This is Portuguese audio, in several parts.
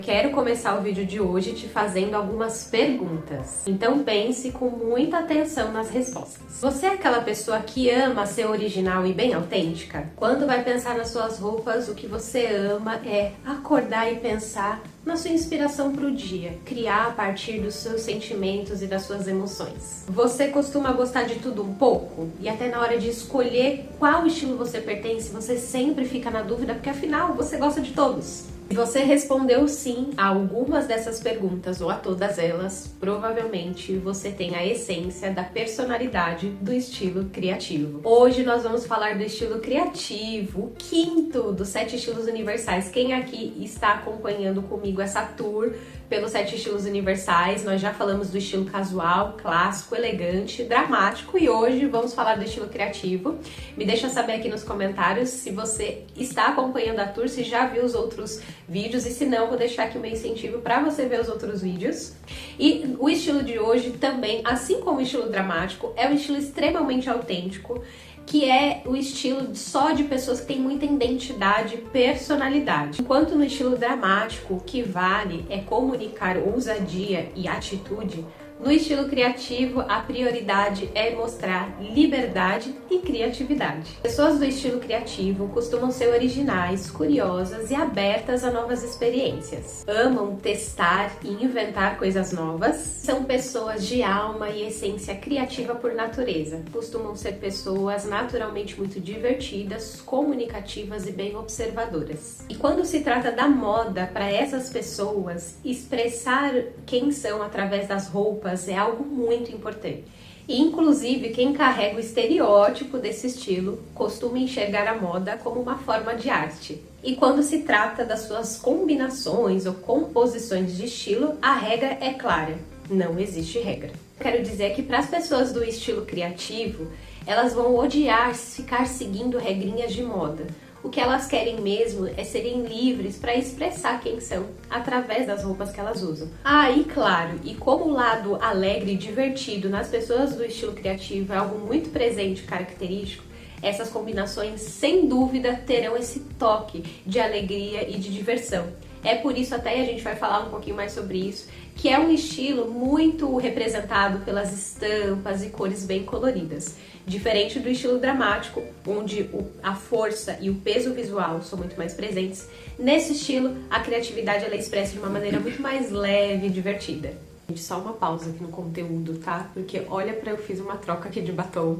Quero começar o vídeo de hoje te fazendo algumas perguntas. Então pense com muita atenção nas respostas. Você é aquela pessoa que ama ser original e bem autêntica? Quando vai pensar nas suas roupas, o que você ama é acordar e pensar na sua inspiração para o dia, criar a partir dos seus sentimentos e das suas emoções. Você costuma gostar de tudo um pouco? E até na hora de escolher qual estilo você pertence, você sempre fica na dúvida, porque afinal você gosta de todos. Se você respondeu sim a algumas dessas perguntas ou a todas elas, provavelmente você tem a essência da personalidade do estilo criativo. Hoje nós vamos falar do estilo criativo, o quinto dos 7 estilos universais. Quem aqui está acompanhando comigo essa tour pelos 7 estilos universais? Nós já falamos do estilo casual, clássico, elegante, dramático e hoje vamos falar do estilo criativo. Me deixa saber aqui nos comentários se você está acompanhando a tour, se já viu os outros vídeos, e se não, vou deixar aqui o meu incentivo para você ver os outros vídeos. E o estilo de hoje também, assim como o estilo dramático, é um estilo extremamente autêntico, que é o estilo só de pessoas que têm muita identidade e personalidade. Enquanto no estilo dramático, o que vale é comunicar ousadia e atitude, no estilo criativo, a prioridade é mostrar liberdade e criatividade. Pessoas do estilo criativo costumam ser originais, curiosas e abertas a novas experiências. Amam testar e inventar coisas novas. São pessoas de alma e essência criativa por natureza. Costumam ser pessoas naturalmente muito divertidas, comunicativas e bem observadoras. E quando se trata da moda, para essas pessoas, expressar quem são através das roupas é algo muito importante. E, inclusive, quem carrega o estereótipo desse estilo costuma enxergar a moda como uma forma de arte. E quando se trata das suas combinações ou composições de estilo, a regra é clara: não existe regra. Quero dizer que para as pessoas do estilo criativo, elas vão odiar ficar seguindo regrinhas de moda. O que elas querem mesmo é serem livres para expressar quem são através das roupas que elas usam. E claro, e como o lado alegre e divertido nas pessoas do estilo criativo é algo muito presente e característico, essas combinações sem dúvida terão esse toque de alegria e de diversão. É por isso, até a gente vai falar um pouquinho mais sobre isso, que é um estilo muito representado pelas estampas e cores bem coloridas. Diferente do estilo dramático, onde a força e o peso visual são muito mais presentes, nesse estilo a criatividade ela é expressa de uma maneira muito mais leve e divertida. Gente, só uma pausa aqui no conteúdo, tá? Porque olha eu fiz uma troca aqui de batom.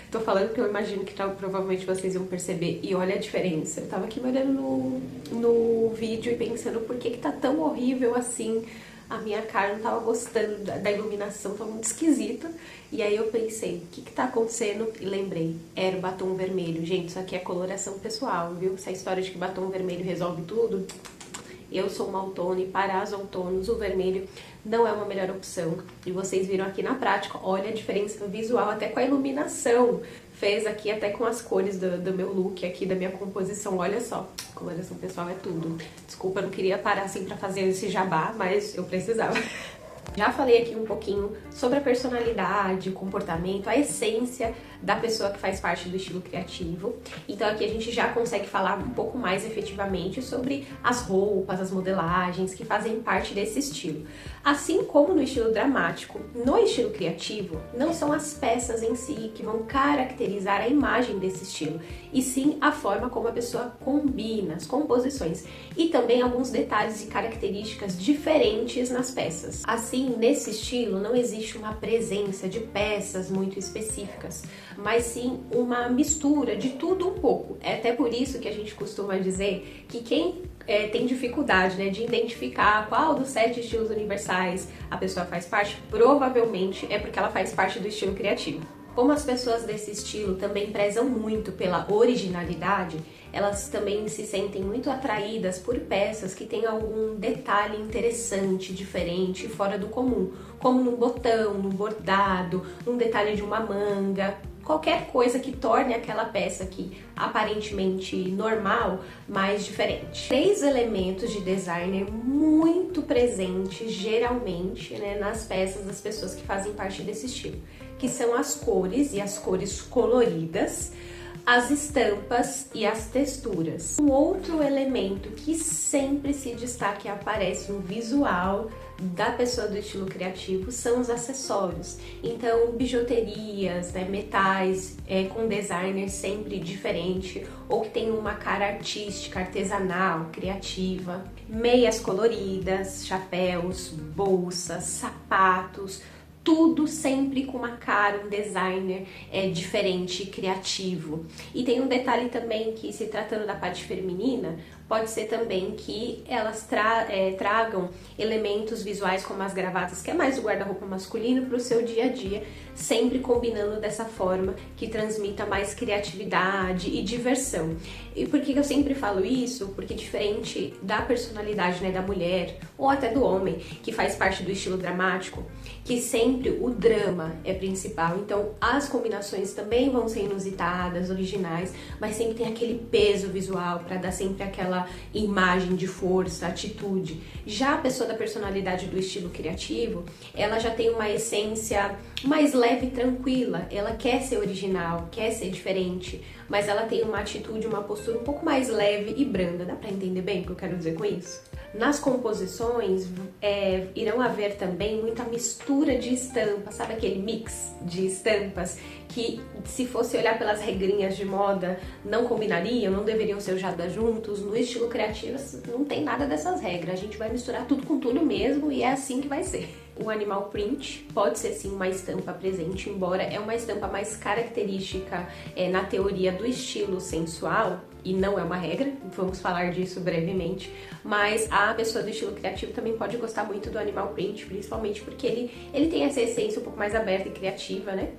Tô falando que eu imagino que provavelmente vocês iam perceber, e olha a diferença. Eu tava aqui olhando no vídeo e pensando por que tá tão horrível assim. A minha cara não tava gostando da iluminação, tava muito esquisita. E aí eu pensei, o que tá acontecendo? E lembrei, era o batom vermelho. Gente, isso aqui é coloração pessoal, viu? Essa história de que batom vermelho resolve tudo, eu sou uma autônona e para as autônomas o vermelho não é uma melhor opção. E vocês viram aqui na prática, olha a diferença visual até com a iluminação. Fez aqui até com as cores do meu look aqui, da minha composição, olha só. Coloração pessoal é tudo. Desculpa, eu não queria parar assim pra fazer esse jabá, mas eu precisava. Já falei aqui um pouquinho sobre a personalidade, o comportamento, a essência da pessoa que faz parte do estilo criativo. Então aqui a gente já consegue falar um pouco mais efetivamente sobre as roupas, as modelagens que fazem parte desse estilo. Assim como no estilo dramático, no estilo criativo, não são as peças em si que vão caracterizar a imagem desse estilo, e sim a forma como a pessoa combina as composições e também alguns detalhes e características diferentes nas peças. Assim, nesse estilo não existe uma presença de peças muito específicas, mas sim uma mistura de tudo um pouco. É até por isso que a gente costuma dizer que quem tem dificuldade, né, de identificar qual dos 7 estilos universais a pessoa faz parte, provavelmente é porque ela faz parte do estilo criativo. Como as pessoas desse estilo também prezam muito pela originalidade, elas também se sentem muito atraídas por peças que têm algum detalhe interessante, diferente, fora do comum, como num botão, num bordado, num detalhe de uma manga. Qualquer coisa que torne aquela peça aqui aparentemente normal, mais diferente. 3 elementos de designer muito presentes, geralmente, né, nas peças das pessoas que fazem parte desse estilo, que são as cores e as cores coloridas, as estampas e as texturas. Um outro elemento que sempre se destaca e aparece no visual da pessoa do estilo criativo são os acessórios. Então, bijuterias, né, metais com designer sempre diferente ou que tem uma cara artística, artesanal, criativa, meias coloridas, chapéus, bolsas, sapatos, tudo sempre com uma cara, um designer diferente, criativo. E tem um detalhe também que, se tratando da parte feminina, pode ser também que elas tragam elementos visuais como as gravatas, que é mais o guarda-roupa masculino, para o seu dia a dia, sempre combinando dessa forma que transmita mais criatividade e diversão. E por que eu sempre falo isso? Porque diferente da personalidade, né, da mulher ou até do homem, que faz parte do estilo dramático, que sempre o drama é principal, então as combinações também vão ser inusitadas, originais, mas sempre tem aquele peso visual para dar sempre aquela imagem de força, atitude. Já a pessoa da personalidade do estilo criativo, ela já tem uma essência mais leve e tranquila, ela quer ser original, quer ser diferente, mas ela tem uma atitude, uma postura um pouco mais leve e branda. Dá pra entender bem o que eu quero dizer com isso? Nas composições irão haver também muita mistura de estampas, sabe aquele mix de estampas que, se fosse olhar pelas regrinhas de moda, não combinariam, não deveriam ser usadas juntos. No estilo criativo não tem nada dessas regras, a gente vai misturar tudo com tudo mesmo e é assim que vai ser. O animal print pode ser sim uma estampa presente, embora é uma estampa mais característica na teoria do estilo sensual, e não é uma regra, vamos falar disso brevemente, mas a pessoa do estilo criativo também pode gostar muito do animal print, principalmente porque ele tem essa essência um pouco mais aberta e criativa, né?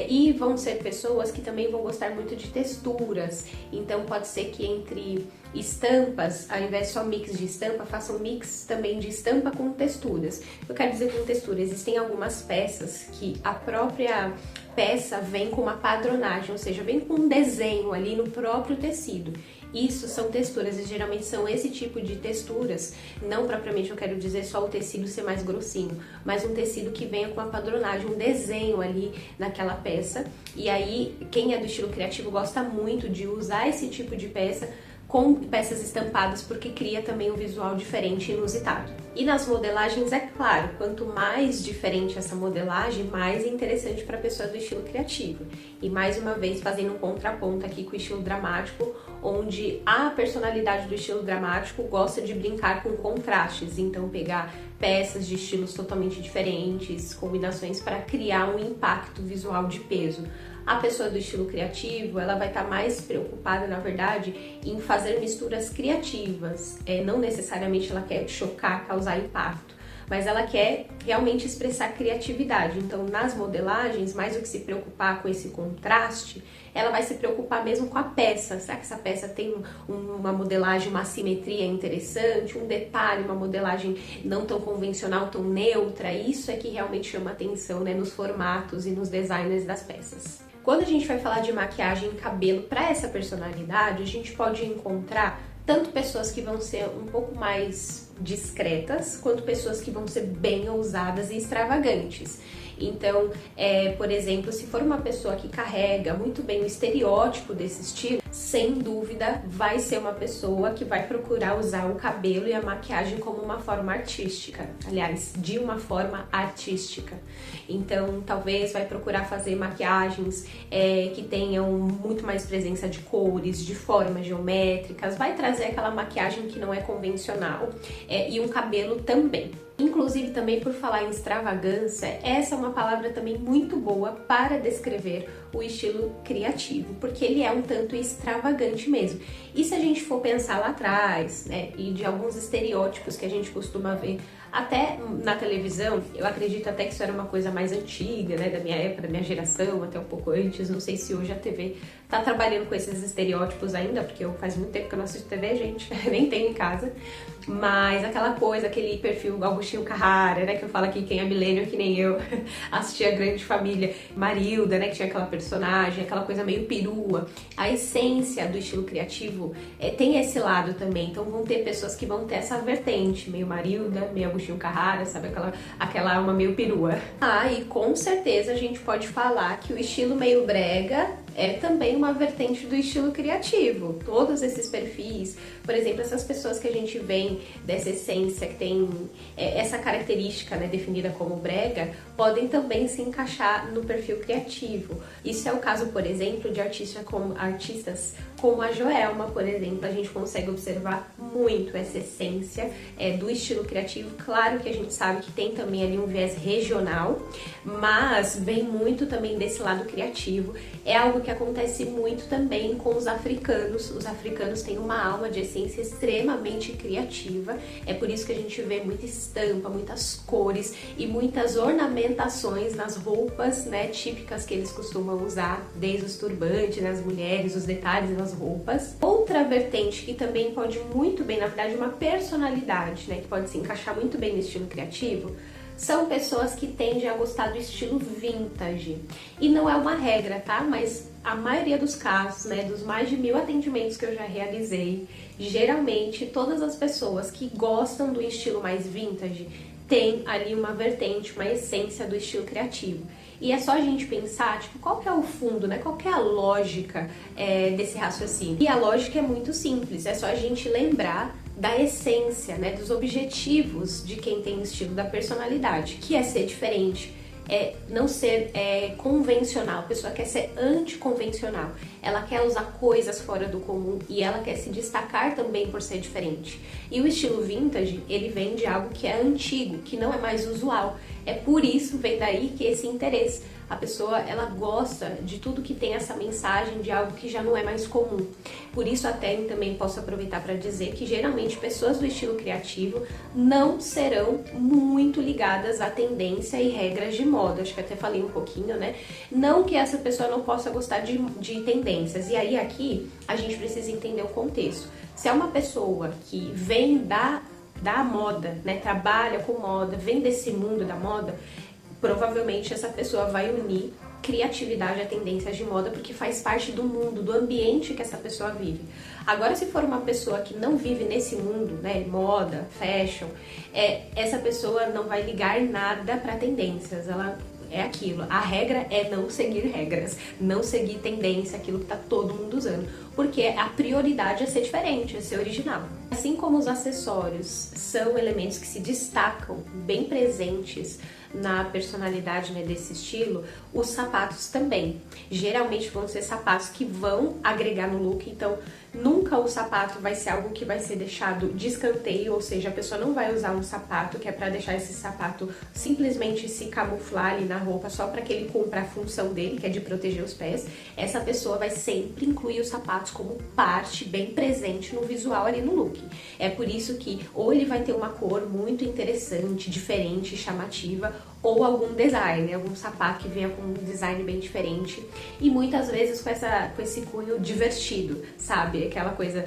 E vão ser pessoas que também vão gostar muito de texturas, então pode ser que entre estampas, ao invés de só mix de estampa, façam mix também de estampa com texturas. Eu quero dizer com textura, existem algumas peças que a própria peça vem com uma padronagem, ou seja, vem com um desenho ali no próprio tecido. Isso são texturas, e geralmente são esse tipo de texturas, não propriamente eu quero dizer só o tecido ser mais grossinho, mas um tecido que venha com uma padronagem, um desenho ali naquela peça. E aí, quem é do estilo criativo gosta muito de usar esse tipo de peça com peças estampadas, porque cria também um visual diferente e inusitado. E nas modelagens, é claro, quanto mais diferente essa modelagem, mais interessante para a pessoa do estilo criativo. E mais uma vez fazendo um contraponto aqui com o estilo dramático, onde a personalidade do estilo dramático gosta de brincar com contrastes, então pegar peças de estilos totalmente diferentes, combinações para criar um impacto visual de peso. A pessoa do estilo criativo, ela vai estar mais preocupada, na verdade, em fazer misturas criativas. Não necessariamente ela quer chocar, causar impacto, mas ela quer realmente expressar criatividade. Então, nas modelagens, mais do que se preocupar com esse contraste, ela vai se preocupar mesmo com a peça. Será que essa peça tem uma modelagem, uma simetria interessante, um detalhe, uma modelagem não tão convencional, tão neutra? Isso é que realmente chama atenção, né, nos formatos e nos designers das peças. Quando a gente vai falar de maquiagem e cabelo para essa personalidade, a gente pode encontrar tanto pessoas que vão ser um pouco mais discretas, quanto pessoas que vão ser bem ousadas e extravagantes. Então, por exemplo, se for uma pessoa que carrega muito bem o estereótipo desse estilo, sem dúvida vai ser uma pessoa que vai procurar usar o cabelo e a maquiagem como uma forma artística, aliás, de uma forma artística. Então, talvez vai procurar fazer maquiagens que tenham muito mais presença de cores, de formas geométricas, vai trazer aquela maquiagem que não é convencional, e um cabelo também. Inclusive, também por falar em extravagância, essa é uma palavra também muito boa para descrever o estilo criativo, porque ele é um tanto extravagante mesmo. E se a gente for pensar lá atrás, né, e de alguns estereótipos que a gente costuma ver até na televisão, eu acredito até que isso era uma coisa mais antiga, né, da minha época, da minha geração, até um pouco antes, não sei se hoje a TV tá trabalhando com esses estereótipos ainda, porque faz muito tempo que eu não assisto TV, gente, nem tenho em casa, mas aquela coisa, aquele perfil Agostinho Carrara, né, que eu falo aqui, quem é milênio que nem eu, assistia a Grande Família, Marilda, né, que tinha aquela personagem, aquela coisa meio perua. A essência do estilo criativo tem esse lado também, então vão ter pessoas que vão ter essa vertente, meio Marilda, meio Agostinho Carrara, sabe, aquela alma meio perua. E com certeza a gente pode falar que o estilo meio brega é também uma vertente do estilo criativo. Todos esses perfis, por exemplo, essas pessoas que a gente vê dessa essência, que tem essa característica, né, definida como brega, podem também se encaixar no perfil criativo. Isso é o caso, por exemplo, de artistas como a Joelma, por exemplo. A gente consegue observar muito essa essência do estilo criativo. Claro que a gente sabe que tem também ali um viés regional, mas vem muito também desse lado criativo. É algo que acontece muito também com os africanos. Os africanos têm uma alma de essência extremamente criativa. É por isso que a gente vê muita estampa, muitas cores e muitas ornamentações nas roupas, né, típicas que eles costumam usar, desde os turbantes nas mulheres, os detalhes nas roupas. Outra vertente que também pode muito bem, na verdade, uma personalidade, né, que pode se encaixar muito bem no estilo criativo, são pessoas que tendem a gostar do estilo vintage. E não é uma regra, tá? Mas a maioria dos casos, né, dos mais de 1000 atendimentos que eu já realizei, geralmente todas as pessoas que gostam do estilo mais vintage têm ali uma vertente, uma essência do estilo criativo. E é só a gente pensar, tipo, qual que é o fundo, né? Qual que é a lógica desse raciocínio? E a lógica é muito simples, é só a gente lembrar da essência, né, dos objetivos de quem tem o estilo, da personalidade, que é ser diferente, não ser convencional. A pessoa quer ser anticonvencional, ela quer usar coisas fora do comum e ela quer se destacar também por ser diferente. E o estilo vintage, ele vem de algo que é antigo, que não é mais usual. É por isso, vem daí que esse interesse. A pessoa, ela gosta de tudo que tem essa mensagem de algo que já não é mais comum. Por isso até também posso aproveitar para dizer que geralmente pessoas do estilo criativo não serão muito ligadas à tendência e regras de moda. Acho que até falei um pouquinho, né? Não que essa pessoa não possa gostar de tendências. E aí aqui a gente precisa entender o contexto. Se é uma pessoa que vem da moda, né? Trabalha com moda, vem desse mundo da moda, provavelmente essa pessoa vai unir criatividade a tendências de moda porque faz parte do mundo, do ambiente que essa pessoa vive. Agora, se for uma pessoa que não vive nesse mundo, né, moda, fashion, essa pessoa não vai ligar nada para tendências. Ela é aquilo. A regra é não seguir regras, não seguir tendência, aquilo que tá todo mundo usando, porque a prioridade é ser diferente, é ser original. Assim como os acessórios são elementos que se destacam, bem presentes na personalidade, né, desse estilo, os sapatos também. Geralmente vão ser sapatos que vão agregar no look, então nunca o sapato vai ser algo que vai ser deixado de escanteio, ou seja, a pessoa não vai usar um sapato que é para deixar esse sapato simplesmente se camuflar ali na roupa só para que ele cumpra a função dele, que é de proteger os pés. Essa pessoa vai sempre incluir os sapatos como parte bem presente no visual ali no look. É por isso que ou ele vai ter uma cor muito interessante, diferente, chamativa, ou algum design, algum sapato que venha com um design bem diferente e muitas vezes com esse cunho divertido, sabe? Aquela coisa,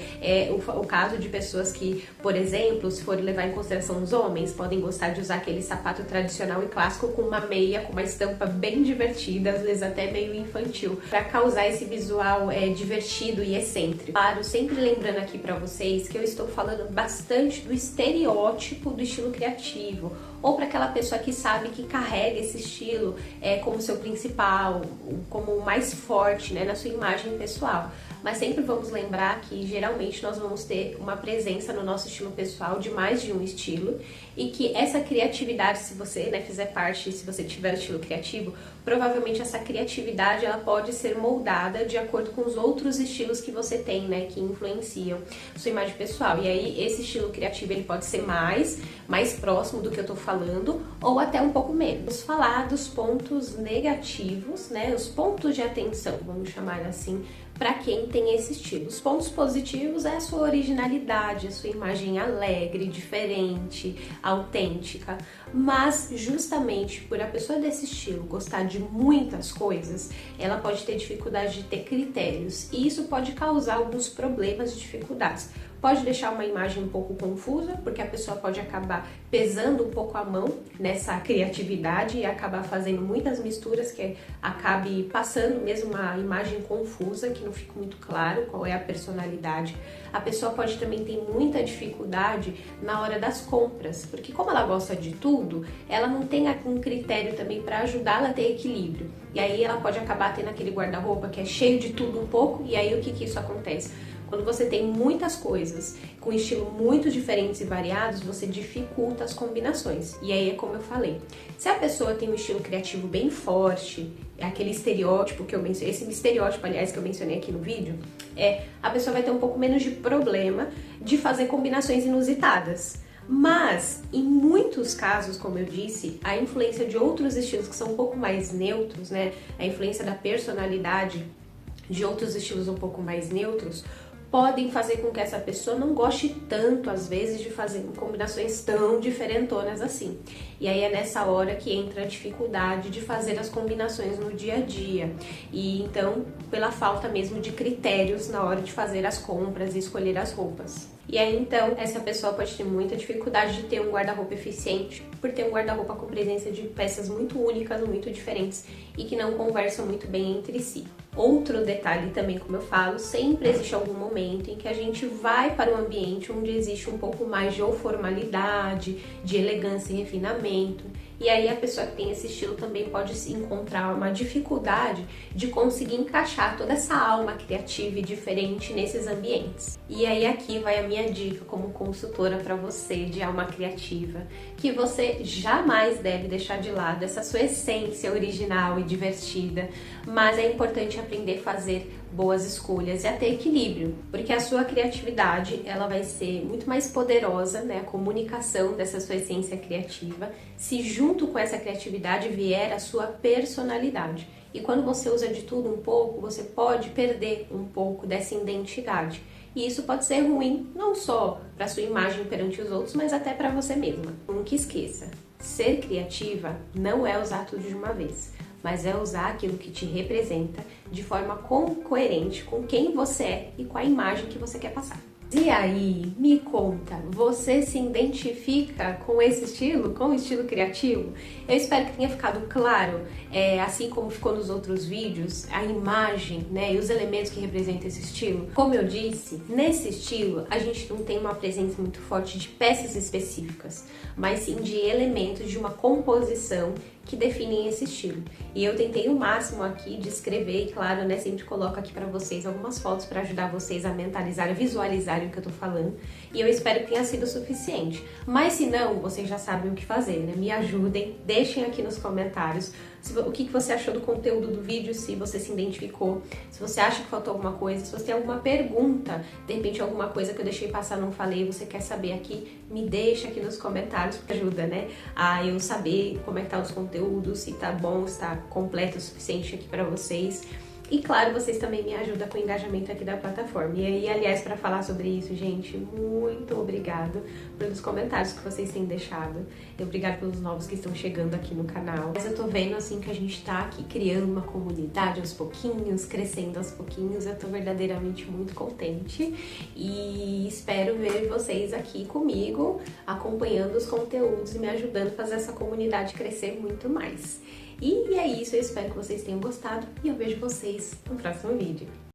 o caso de pessoas que, por exemplo, se for levar em consideração os homens, podem gostar de usar aquele sapato tradicional e clássico com uma meia, com uma estampa bem divertida, às vezes até meio infantil, para causar esse visual divertido e excêntrico. Claro, sempre lembrando aqui para vocês que eu estou falando bastante do estereótipo do estilo criativo, ou para aquela pessoa que sabe que carrega esse estilo como seu principal, como o mais forte, né, na sua imagem pessoal. Mas sempre vamos lembrar que geralmente nós vamos ter uma presença no nosso estilo pessoal de mais de um estilo e que essa criatividade, se você, né, fizer parte, se você tiver o estilo criativo, provavelmente essa criatividade ela pode ser moldada de acordo com os outros estilos que você tem, né, que influenciam sua imagem pessoal. E aí esse estilo criativo ele pode ser mais próximo do que eu tô falando ou até um pouco menos. Vamos falar dos pontos negativos, né, os pontos de atenção, vamos chamar assim, para quem tem esse estilo. Os pontos positivos é a sua originalidade, a sua imagem alegre, diferente, autêntica. Mas justamente por a pessoa desse estilo gostar de muitas coisas, ela pode ter dificuldade de ter critérios e isso pode causar alguns problemas e dificuldades. pode deixar uma imagem um pouco confusa, porque a pessoa pode acabar pesando um pouco a mão nessa criatividade e acabar fazendo muitas misturas que acabe passando mesmo uma imagem confusa, que não fica muito claro qual é a personalidade. A pessoa pode também ter muita dificuldade na hora das compras, porque como ela gosta de tudo, ela não tem um critério também para ajudá-la a ter equilíbrio. E aí ela pode acabar tendo aquele guarda-roupa que é cheio de tudo um pouco, e aí o que isso acontece? Quando você tem muitas coisas com estilo muito diferentes e variados, você dificulta as combinações. E aí é como eu falei, se a pessoa tem um estilo criativo bem forte, é aquele estereótipo que eu mencionei, esse estereótipo, aliás, que eu mencionei aqui no vídeo, a pessoa vai ter um pouco menos de problema de fazer combinações inusitadas. Mas, em muitos casos, como eu disse, a influência de outros estilos que são um pouco mais neutros, né? A influência da personalidade de outros estilos um pouco mais neutros, podem fazer com que essa pessoa não goste tanto, às vezes, de fazer combinações tão diferentonas assim. E aí é nessa hora que entra a dificuldade de fazer as combinações no dia a dia. E então, pela falta mesmo de critérios na hora de fazer as compras e escolher as roupas. E aí, então, essa pessoa pode ter muita dificuldade de ter um guarda-roupa eficiente, por ter um guarda-roupa com presença de peças muito únicas, muito diferentes e que não conversam muito bem entre si. Outro detalhe também, como eu falo, sempre existe algum momento em que a gente vai para um ambiente onde existe um pouco mais de formalidade, de elegância e refinamento. E aí a pessoa que tem esse estilo também pode se encontrar uma dificuldade de conseguir encaixar toda essa alma criativa e diferente nesses ambientes. E aí aqui vai a minha dica como consultora para você de alma criativa, que você jamais deve deixar de lado essa sua essência original e divertida, mas é importante aprender a fazer boas escolhas e a ter equilíbrio, porque a sua criatividade ela vai ser muito mais poderosa, né? A comunicação dessa sua essência criativa, se junto com essa criatividade vier a sua personalidade. E quando você usa de tudo um pouco, você pode perder um pouco dessa identidade. E isso pode ser ruim, não só para sua imagem perante os outros, mas até para você mesma. Nunca esqueça, ser criativa não é usar tudo de uma vez, mas é usar aquilo que te representa de forma coerente com quem você é e com a imagem que você quer passar. E aí, me conta, você se identifica com esse estilo, com o estilo criativo? Eu espero que tenha ficado claro, assim como ficou nos outros vídeos, a imagem, né, e os elementos que representam esse estilo. Como eu disse, nesse estilo a gente não tem uma presença muito forte de peças específicas, mas sim de elementos de uma composição que definem esse estilo. E eu tentei o máximo aqui de escrever, e claro, né, sempre coloco aqui para vocês algumas fotos para ajudar vocês a mentalizar, visualizarem o que eu tô falando. E eu espero que tenha sido suficiente. Mas se não, vocês já sabem o que fazer, né? Me ajudem, deixem aqui nos comentários o que você achou do conteúdo do vídeo, se você se identificou, se você acha que faltou alguma coisa, se você tem alguma pergunta, de repente alguma coisa que eu deixei passar, não falei, você quer saber aqui, me deixa aqui nos comentários, porque ajuda, né, a eu saber como é que tá os conteúdos, se tá bom, se tá completo o suficiente aqui pra vocês. E claro, vocês também me ajudam com o engajamento aqui da plataforma. E aí, aliás, para falar sobre isso, gente, muito obrigado pelos comentários que vocês têm deixado. E obrigado pelos novos que estão chegando aqui no canal. Mas eu tô vendo, assim, que a gente tá aqui criando uma comunidade aos pouquinhos, crescendo aos pouquinhos. Eu tô verdadeiramente muito contente. E espero ver vocês aqui comigo, acompanhando os conteúdos e me ajudando a fazer essa comunidade crescer muito mais. E é isso, eu espero que vocês tenham gostado e eu vejo vocês no próximo vídeo.